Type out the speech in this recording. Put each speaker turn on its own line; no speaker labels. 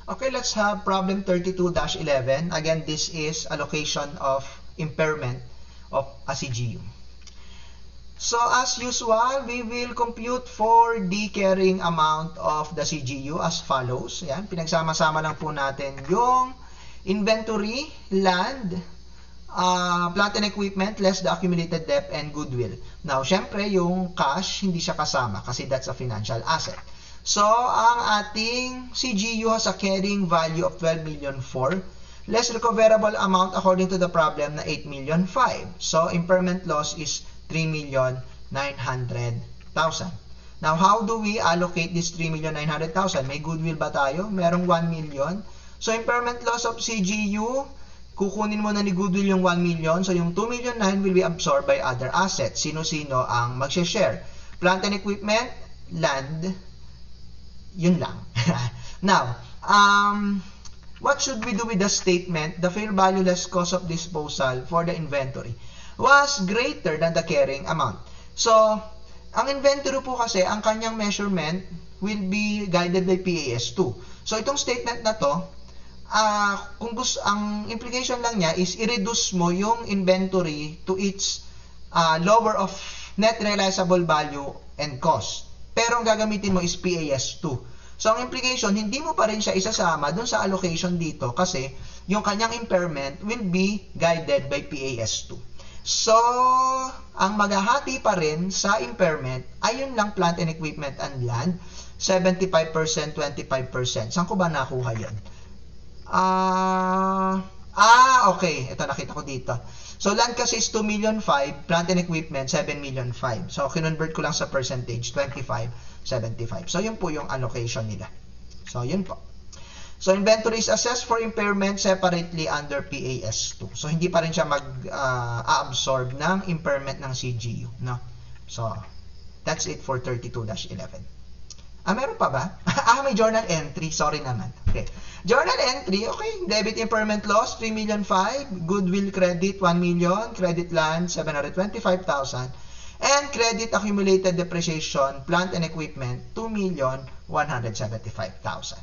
Okay, let's have problem 32-11. Again, this is allocation of impairment of a CGU. So as usual, we will compute for the carrying amount of the CGU as follows. Yan, pinagsama-sama lang po natin yung inventory, land, plant and equipment, less the accumulated debt and goodwill. Now, syempre, yung cash, hindi siya kasama kasi that's a financial asset. So, ang ating CGU has a carrying value of 12,000,004, less recoverable amount according to the problem na 8,000,005. So, impairment loss is 3,900,000. Now, how do we allocate this 3,900,000? May goodwill ba tayo? Merong 1,000,000. So, impairment loss of CGU, kukunin mo na ni goodwill yung 1,000,000. So, yung 2,009,000 will be absorbed by other assets. Sino-sino ang mag-share? Plant and equipment, land, yun lang. Now, what should we do with the statement? The fair value less cost of disposal for the inventory was greater than the carrying amount. So, ang inventory po kasi, ang kanyang measurement will be guided by PAS2. So, itong statement na to, kung gusto, ang implication lang niya is i-reduce mo yung inventory to its lower of net realizable value and cost. Pero ang gagamitin mo is PAS2. So, ang implication, hindi mo pa rin siya isasama dun sa allocation dito kasi yung kanyang impairment will be guided by PAS2. So, ang maghahati pa rin sa impairment, ayun lang plant and equipment and land, 75%, 25%. Saan ko ba nakuha yan? Okay. Ito, nakita ko dito. So, land kasi is 2,000,005, plant and equipment, 7,000,005. So, kinonvert ko lang sa percentage, 25, 75. So, yun po yung allocation nila. So, yun po. So, inventory is assessed for impairment separately under PAS2. So, hindi pa rin siya mag-absorb ng impairment ng CGU. No? So, that's it for 32-11. Meron pa ba? May journal entry. Sorry naman. Okay. Journal entry, okay. Debit impairment loss, 3,005,000. Goodwill credit, 1,000,000. Credit land, 725,000. And credit accumulated depreciation, plant and equipment, 2,175,000.